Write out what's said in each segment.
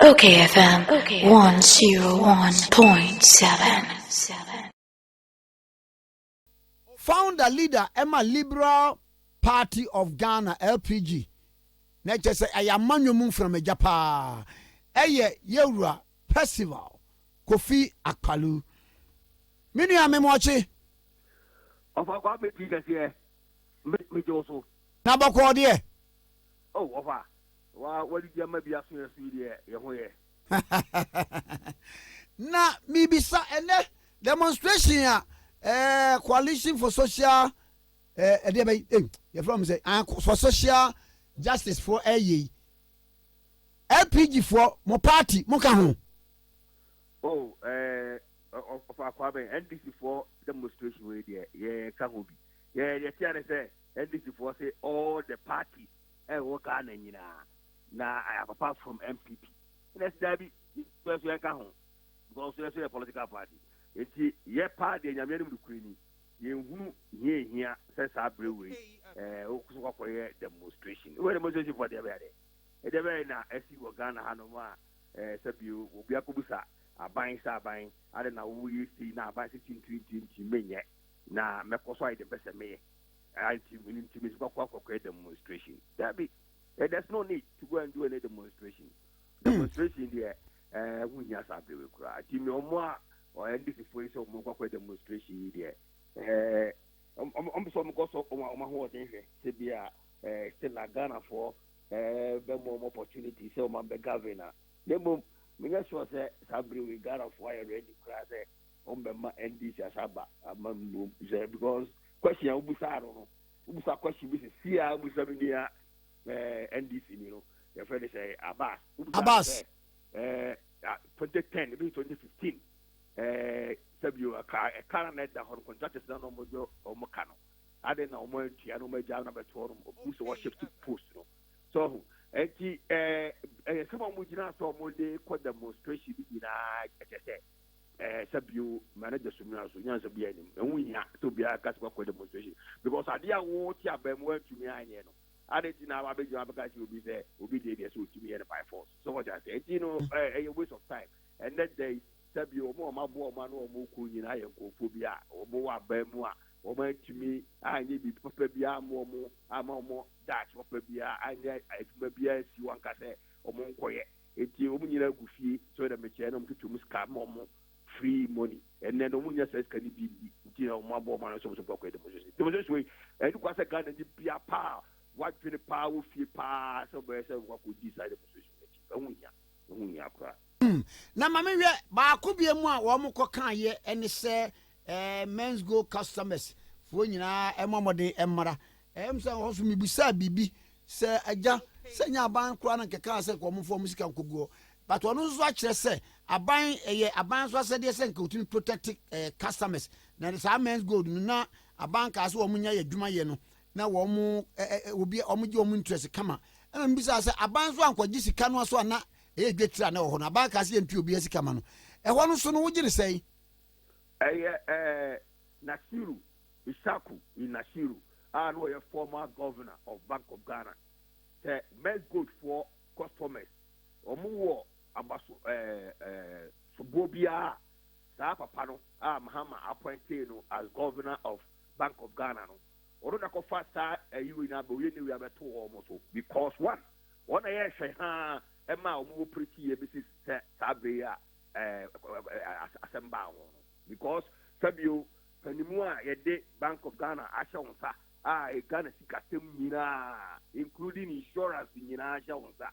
Okay, FM 101.7. Founder leader Emma Liberal Party of Ghana LPG. Nature say I am manual from a Japan. Yewra Festival Kofi Akpalu. Many are memoche. Of our government figures here, me also. Nabako dear. Oh, of our. What did you maybe ask me a studio? Na mibisa ene demonstration ya coalition for social you from say for social justice for LPG for mo party mo ka ho. Oh, of our government NDC for demonstration way there. Yeah, can be. Yeah, say NDC for say all the party work on na apart from MPP. Let's Debbie, because we can home. Because we are a political party. It's ye party and Yamian Ukraine. You here says our brewery. Demonstration. Where demonstration for the very. At the very now, as you were Ghana Hanoma, Sabu, Biakubusa, are buying, I don't know who you see now by 16 million. Now, Mekosai the best of me. I think to miss Baka demonstration. That be. There's no need to go and do any demonstration. Demonstration there, we have to do it. Team Omwa or NDC for so more demonstration there. Some cost of my horse to be still a Ghana for more opportunities. So, my governor. Then, me just was Sabri we Ghana for already class on the NDC Asaba because question Ubusaro. Ubusa question is Sia Busabinia. NDC, you know, your friend say Abbas. 2010, maybe 2015. Sabu a car net that on contractors done on Mojo or Mocano. I don't know more Tiano Major number 12 or who's worship to post. So, someone would not saw more day quite demonstration in Sabu manager Sumias, Yans of Bianim, and we have to be a Casco demonstration because I didn't want to have them word to me. I didn't know how big you will be there, will be there to me by force. So what I said, you know, a waste of time. And that day, Sabu, more man or Moku in Iacobia, or Moa Bemua, or man to me, I need to be Papabia, more, Dutch, Papabia, I maybe as you want to say, or Moncoye. It's you, Goofy, so that Machanum to Musca Momo, free money. And then the woman says, can it be, you know, my woman or something for the position. The position way, and it was a gun and be a power. What the power feel pass over what could decide the position. Na mama we ba ko bia mu a wo mo kokan ye ene se men's go customers fo nyina emomode emra se ho so mibisa bibi se agya se nya ban kura na keka se ko mo fo musika nkoguo but ono so a kire se aban aban so asede se nka otun protect customers na sa men's go na aban ka so wo nya ye dwuma ye no na wo mu obi omugi wo mu interest kama na mbisa se aban so ankwaji sika no so na dwetra na wo na aban ka se enti obi sika ma no ho no so no wo gire sei Nasiru Isaku in Nasiru and we a former governor of Bank of Ghana the men's good for customers omuwo abaso Subobia sa papa no Mahama appointed as governor of Bank of Ghana no Oruna ko fasta you na be we ni abeto almost because one I say ha e ma omo pretty e bi sabe ya asemba because sabio panimu a yede Bank of Ghana asha wonsa e Ghana sikatem nyina including insurance nyina asha wonsa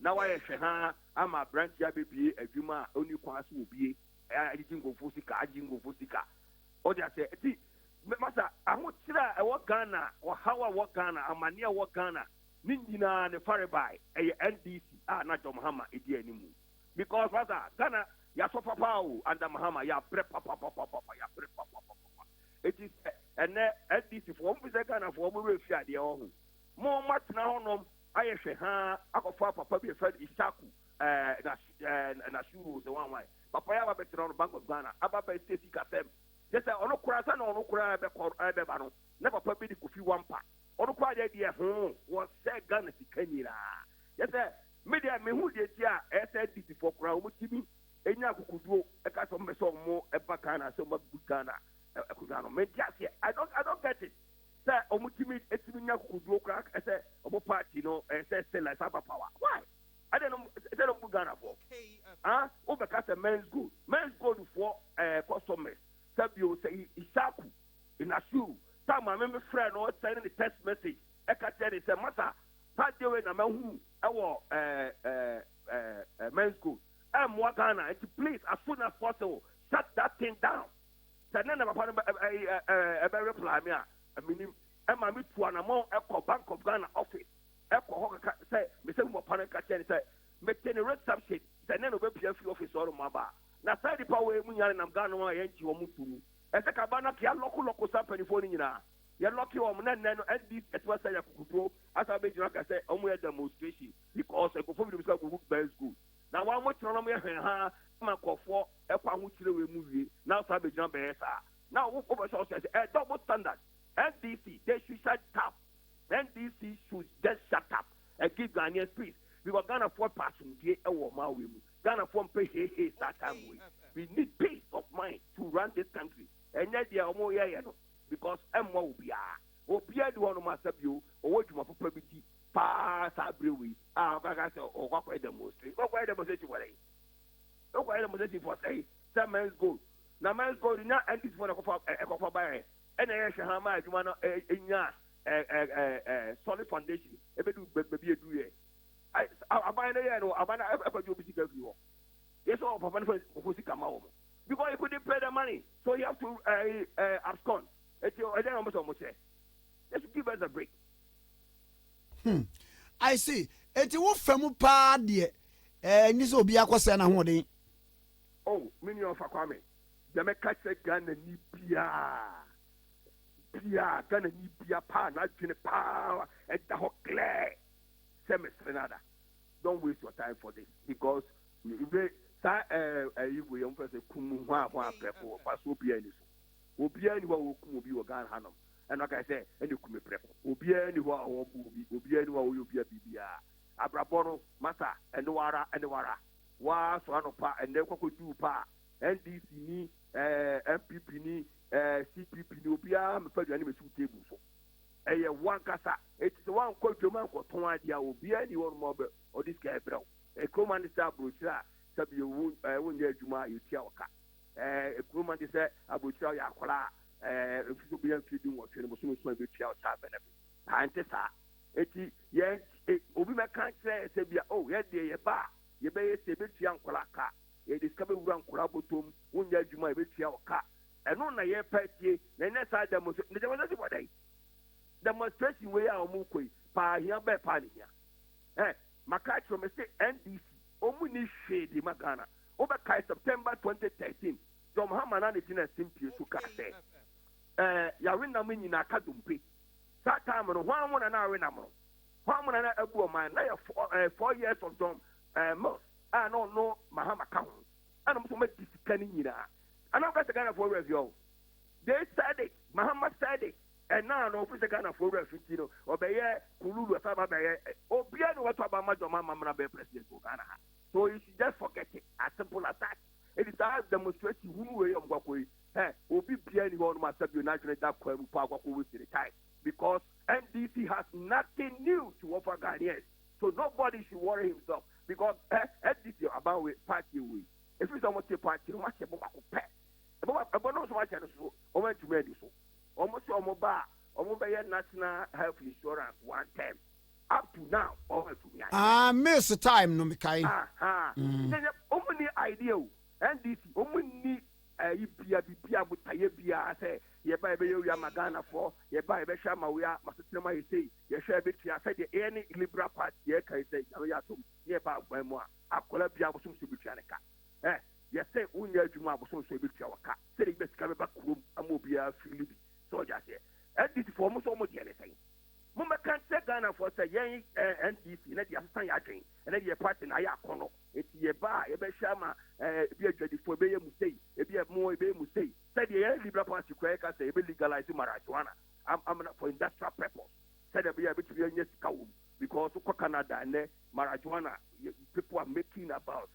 na wa ye ha ama branch ya bebie adwuma oni kwa so obie ajingo fosika o dia say ti masa aho tira e wo Ghana o hawa wo Ghana amania wo Ghana ninjina ne faribai e NDC na John Mahama edi animu because masa Ghana ya so papa o under Mahama ya pre papa ya pre papa it is and NDC for one Ghana for mo refi ade ho mo matna honom ayehwe ha akofa papa bi fe Isaku na shuru the one way papa ya ba betra no Bank of Ghana aba ba state kasem just ono kura sa na ono kura be ba no na papa bi di Kofi Wampa ono kwa de ho was say Ghana sikanyira yes media me hu de tia SNDC for kra o timi enya kukuduo e ka so mbeso mo e ba Ghana so ma bu Ghana e kudano me tia se I don't get it say o mutimi etimi nya kukuduo kra e say o party no e say like Saba power why I don't know say no bu Ghana for o be ka say men's good for customers sabio say isaku in asu some my friend or sending the text message e ka tell say matter party we na mahu e wo men's good Ghana, and please, as soon as possible, shut that thing down. Then I'm a very reply me. I mean, I'm a meet to an amount of Bank of Ghana office. Echo say, Mr. Mopanic say, make any red subject, then no PFU office or Maba. Now, side the power when you're in Ghana, I ain't you mutu. As a cabana, local company for you. You're lucky or man, and this at what I could as I made you like I said, only a demonstration because I performed himself with very good. Now, one more time, I'm for a movie. Now, Sabi Jump now, over says a double standard. NDC, they should shut up. NDC should just shut up and give Ghanaians peace. We were Ghana for passing the Maui. Ghana for pay start time. We need peace of mind to run this country. And yet, they are more because M will be Obia do one of my subview or what you want for property. Pass Abriwi. Or what way demonstration? What way demonstration for what way demonstration for say, some men's gold. Now, man's gold is not and this one a buy. And I shall have my one in ya solid foundation. If it do be a do it. I buy the year, I buy a you. Yes, all for who come home. Because you couldn't pay the money, so you have to abscond. It's your idea almost almost say. Just give us a break. I see. Eti wo famu pa de ni so obi akose na ho den. Oh, mini of Kwame. The make say Ghana ni bia. Ghana ni bia pa na twene pa e da ho clear. Semester nada. Don't waste your time for this because you sa you we am person kumu ho prepare for so bia ni so. Obi ani wa wo kumu bi wo Ghana hanom. And like I said, any kume prep. Obia ni wa o bubi, obia ni wa o yobia bibia. Abrabono, masa, and the wara. Wa so anopa, and then kwako do pa. NDC ni, MPP ni, CPP ni, obia me fadu ani me su table so. Eye one kasa, it is one call to man ko ton idea obia ni one mob or this guy bro. A command star brocha, sabi you won ye juma you tia waka. A command say abucha ya kwala. If you be feeding what you must be outside benefit. Pantesa, eti, yes, Obi can't say, oh, yes, dear, ba, you may say, young Kolaka, you discover one Kolabotum, one year you might be your car. And on a year petty, then that's how demonstration. Demonstration way out Mukui, pa here by Pani here. Makai from a state NDC, Omuni Shady Magana, over September 2013, John Hamanani in a simple to Yawin na mini na kadumpe. That time no one and I win among. One and I abu man, 4 years of them, most. I don't know Mahama Kaun. And I'm so much discanning. And I'm got a Ghana for review. They said it, Mahama said it, and now no officer Ghana for refugee or Baye, Kulu, Saba Baye, or Biano, what about my Mama Bay President of Ghana. So you should just forget it, as simple as that. It is our demonstration who way of Wakui. Obi Piani on my sub United time because NDC has nothing new to offer Ghanaians. So nobody should worry himself because NDC about party way. If you don't want to party, you must have a pet. About no so much as so, or went to medicine. Almost your mobile, or mobile national health insurance 1 time. Up to now, over to me. Miss the time, no, Mikai. Only idea. NDC, only Ibia Butayabia say, ye buy Bayo Magana for, ye buy Beshama, we are Masama, you say, ye share victory. I said, any Liberal Party, ye can say, Yatum, ye about Bemo, Akolabia was some Subichanica. Ye say, Unya Juma was some Subichawaka, say, best come back room, Amobia, Philip, soldiers here. And this is for almost anything. Mama can't say Ghana for say, ye NDC, let the assistant yakin, and then your party, Ayakono. It's ye bar, ye be shama, be a judge for be a mistake, be a more be a mistake. Said the Liberal Party, Quaker say, be legalizing marijuana. I'm for industrial purpose. Said there be a bit of your yes cow. because Canada and marijuana, people are making about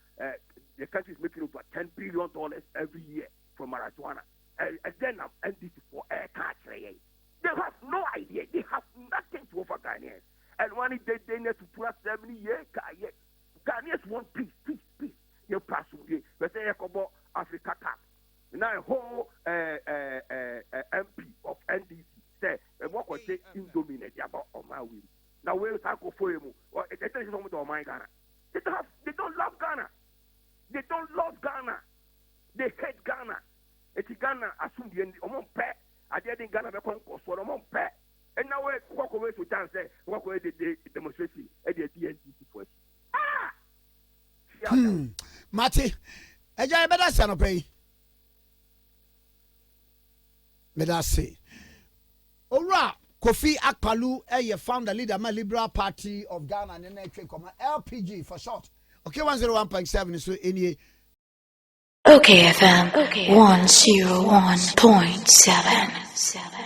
the country is making over $10 billion every year from marijuana. And then NDC for air catcher. They have no idea. They have nothing to offer Ghanaians. And when they need to put 70 years, Ghanaians want peace. You pass away. Let's say about Africa Cup. Now a whole MP of NDC say, what was they indominate about Omawi? Now we'll talk for him. They don't love Ghana. They don't love Ghana. They hate Ghana. It's Ghana assume the end of pet. I didn't Ghana become for a month pet. And now we walk away to chance, walk away the demonstration at the DNTC for Mati, I better son of pay. Better say. Ora, Kofi Akpalu, a founder leader, my Liberal Party of Ghana, and then LPG for short. Okay, 101.7 is so any. Okay, FM 101.7.